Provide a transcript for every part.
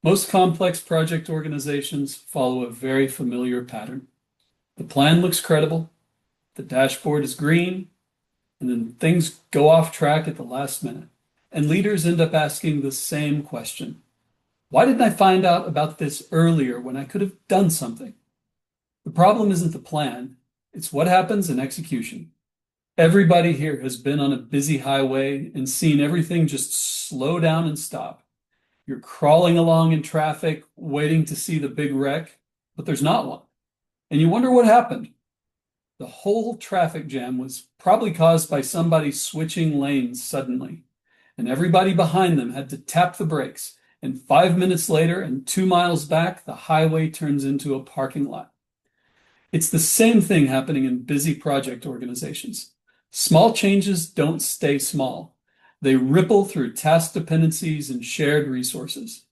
Most complex project organizations follow a very familiar pattern. The plan looks credible, the dashboard is green, and then things go off track at the last minute. And leaders end up asking the same question. Why didn't I find out about this earlier when I could have done something? The problem isn't the plan, it's what happens in execution. Everybody here has been on a busy highway and seen everything just slow down and stop. You're crawling along in traffic, waiting to see the big wreck, but there's not one. And you wonder what happened. The whole traffic jam was probably caused by somebody switching lanes suddenly, and everybody behind them had to tap the brakes. And 5 minutes later, and 2 miles back, the highway turns into a parking lot. It's the same thing happening in busy project organizations. Small changes don't stay small. They ripple through task dependencies and shared resources.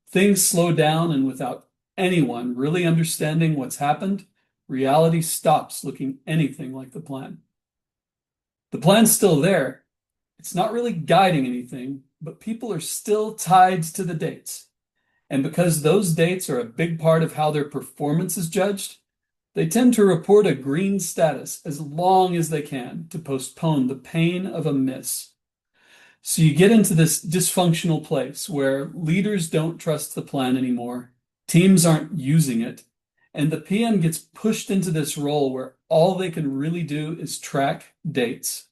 Things slow down, and without anyone really understanding what's happened, reality stops looking anything like the plan. The plan's still there. It's not really guiding anything, but people are still tied to the dates. And because those dates are a big part of how their performance is judged, they tend to report a green status as long as they can to postpone the pain of a miss. So you get into this dysfunctional place where leaders don't trust the plan anymore, teams aren't using it, and the PM gets pushed into this role where all they can really do is track dates.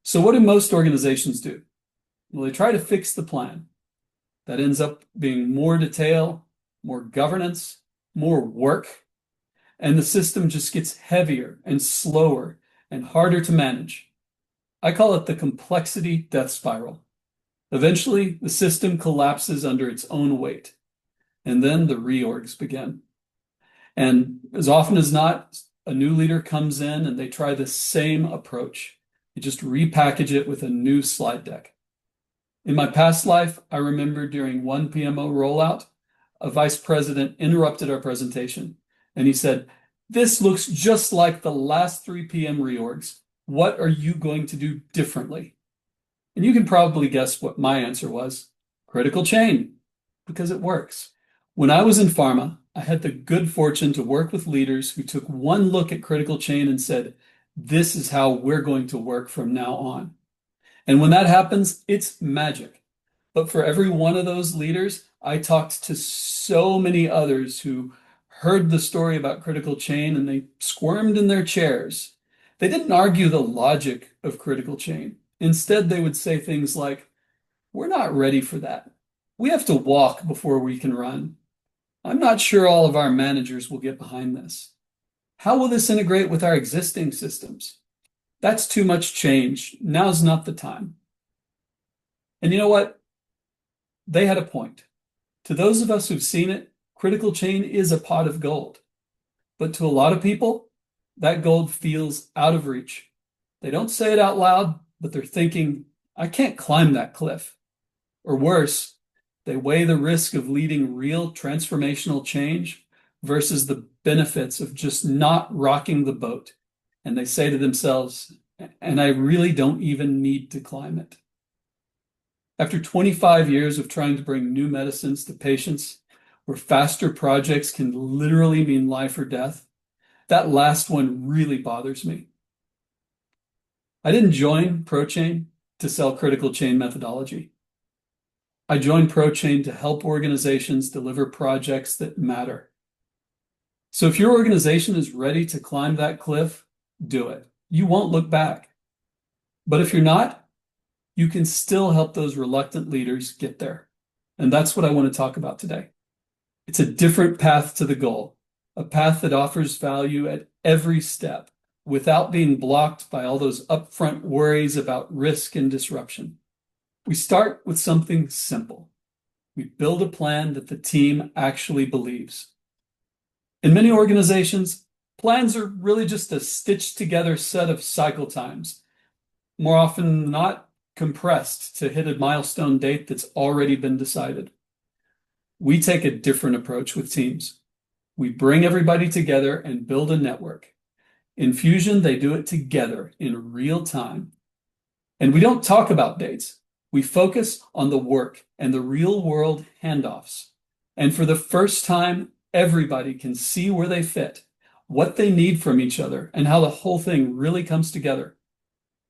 So what do most organizations do? Well, they try to fix the plan. That ends up being more detail, more governance, more work, and the system just gets heavier and slower and harder to manage. I call it the complexity death spiral. Eventually, the system collapses under its own weight, and then the reorgs begin. And as often as not, a new leader comes in and they try the same approach. They just repackage it with a new slide deck. In my past life, I remember during one PMO rollout, a vice president interrupted our presentation, and he said, "This looks just like the last 3 PM reorgs. What are you going to do differently?" And you can probably guess what my answer was. Critical chain, because it works. When I was in pharma, I had the good fortune to work with leaders who took one look at critical chain and said, "This is how we're going to work from now on." And when that happens, it's magic. But for every one of those leaders, I talked to so many others who heard the story about critical chain and they squirmed in their chairs. They didn't argue the logic of critical chain. Instead, they would say things like, "We're not ready for that. We have to walk before we can run. I'm not sure all of our managers will get behind this. How will this integrate with our existing systems? That's too much change. Now's not the time." And you know what? They had a point. To those of us who've seen it, critical chain is a pot of gold. But to a lot of people, that gold feels out of reach. They don't say it out loud, but they're thinking, "I can't climb that cliff." Or worse, they weigh the risk of leading real transformational change versus the benefits of just not rocking the boat. And they say to themselves, "And I really don't even need to climb it." After 25 years of trying to bring new medicines to patients where faster projects can literally mean life or death, that last one really bothers me. I didn't join ProChain to sell critical chain methodology. I joined ProChain to help organizations deliver projects that matter. So if your organization is ready to climb that cliff, do it. You won't look back. But if you're not, you can still help those reluctant leaders get there. And that's what I want to talk about today. It's a different path to the goal, a path that offers value at every step without being blocked by all those upfront worries about risk and disruption. We start with something simple. We build a plan that the team actually believes. In many organizations, plans are really just a stitched together set of cycle times, more often than not compressed to hit a milestone date that's already been decided. We take a different approach with teams. We bring everybody together and build a network. In Fusion, they do it together in real time. And we don't talk about dates. We focus on the work and the real world handoffs. And for the first time, everybody can see where they fit, what they need from each other, and how the whole thing really comes together.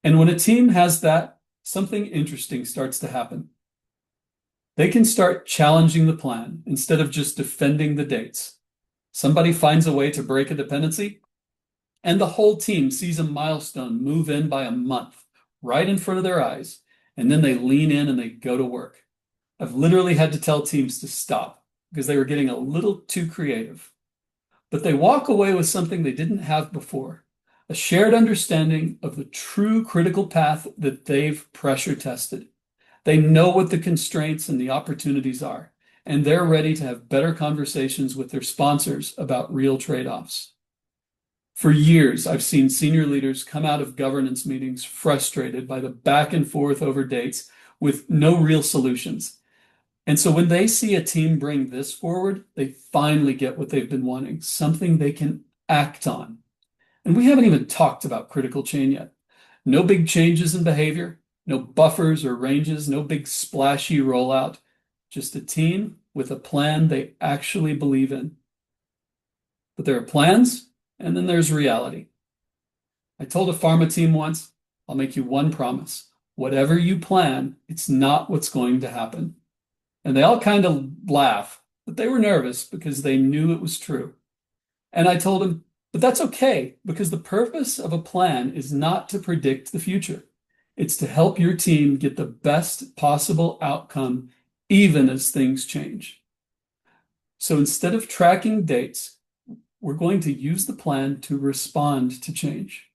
And when a team has that, something interesting starts to happen. They can start challenging the plan instead of just defending the dates. Somebody finds a way to break a dependency, and the whole team sees a milestone move in by a month, right in front of their eyes, and then they lean in and they go to work. I've literally had to tell teams to stop because they were getting a little too creative. But they walk away with something they didn't have before, a shared understanding of the true critical path that they've pressure tested. They know what the constraints and the opportunities are, and they're ready to have better conversations with their sponsors about real trade-offs. For years, I've seen senior leaders come out of governance meetings frustrated by the back and forth over dates with no real solutions. And so when they see a team bring this forward, they finally get what they've been wanting, something they can act on. And we haven't even talked about critical chain yet. No big changes in behavior, no buffers or ranges, no big splashy rollout, just a team with a plan they actually believe in. But there are plans, and then there's reality. I told a pharma team once, I'll make you one promise. Whatever you plan, it's not what's going to happen. And they all kind of laugh, but they were nervous because they knew it was true. And I told them, but that's okay, because the purpose of a plan is not to predict the future. It's to help your team get the best possible outcome, even as things change. So instead of tracking dates, we're going to use the plan to respond to change.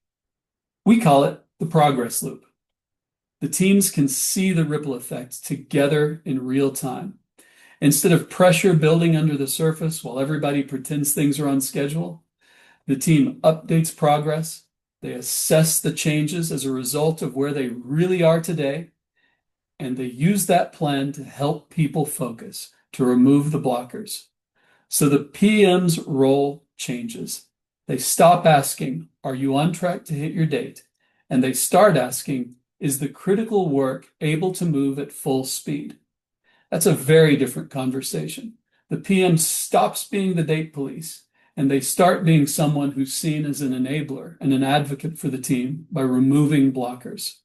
We call it the progress loop. The teams can see the ripple effect together in real time. Instead of pressure building under the surface while everybody pretends things are on schedule, the team updates progress. They assess the changes as a result of where they really are today, and they use that plan to help people focus, to remove the blockers. So the PM's role changes. They stop asking, are you on track to hit your date? And they start asking, is the critical work able to move at full speed? That's a very different conversation. The PM stops being the date police, and they start being someone who's seen as an enabler and an advocate for the team by removing blockers.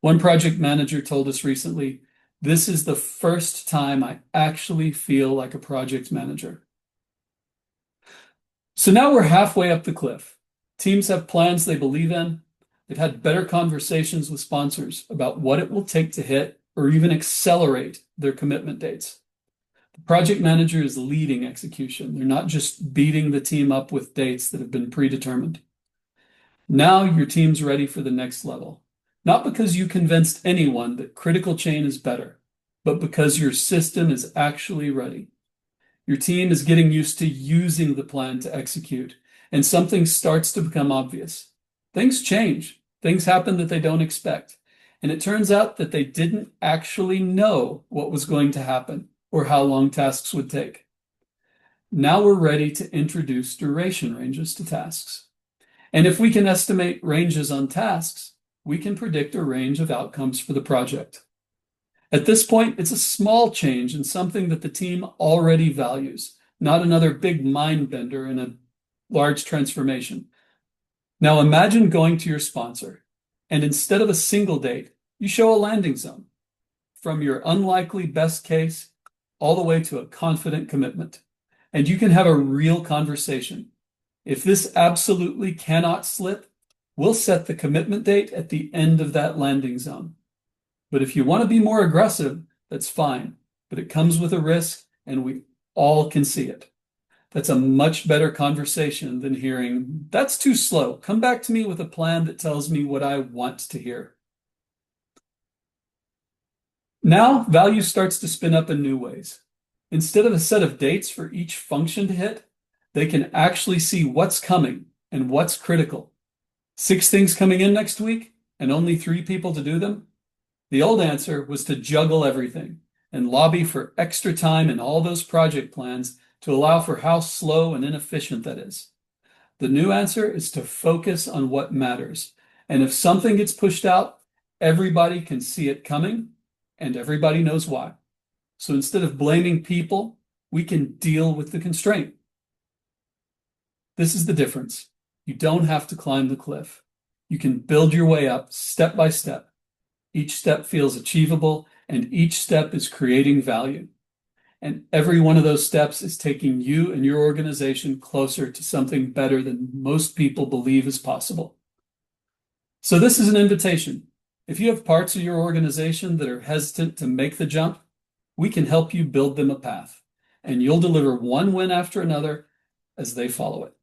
One project manager told us recently, this is the first time I actually feel like a project manager. So now we're halfway up the cliff. Teams have plans they believe in. They've had better conversations with sponsors about what it will take to hit or even accelerate their commitment dates. The project manager is leading execution. They're not just beating the team up with dates that have been predetermined. Now your team's ready for the next level, not because you convinced anyone that critical chain is better, but because your system is actually ready. Your team is getting used to using the plan to execute, and something starts to become obvious. Things change. Things happen that they don't expect. And it turns out that they didn't actually know what was going to happen or how long tasks would take. Now we're ready to introduce duration ranges to tasks. And if we can estimate ranges on tasks, we can predict a range of outcomes for the project. At this point, it's a small change in something that the team already values, not another big mind bender in a large transformation. Now imagine going to your sponsor, and instead of a single date, you show a landing zone from your unlikely best case all the way to a confident commitment. And you can have a real conversation. If this absolutely cannot slip, we'll set the commitment date at the end of that landing zone. But if you want to be more aggressive, that's fine. But it comes with a risk, and we all can see it. That's a much better conversation than hearing, that's too slow. Come back to me with a plan that tells me what I want to hear. Now, value starts to spin up in new ways. Instead of a set of dates for each function to hit, they can actually see what's coming and what's critical. 6 things coming in next week and only 3 people to do them? The old answer was to juggle everything and lobby for extra time in all those project plans to allow for how slow and inefficient that is. The new answer is to focus on what matters. And if something gets pushed out, everybody can see it coming and everybody knows why. So instead of blaming people, we can deal with the constraint. This is the difference. You don't have to climb the cliff. You can build your way up step by step. Each step feels achievable, and each step is creating value. And every one of those steps is taking you and your organization closer to something better than most people believe is possible. So this is an invitation. If you have parts of your organization that are hesitant to make the jump, we can help you build them a path, and you'll deliver one win after another as they follow it.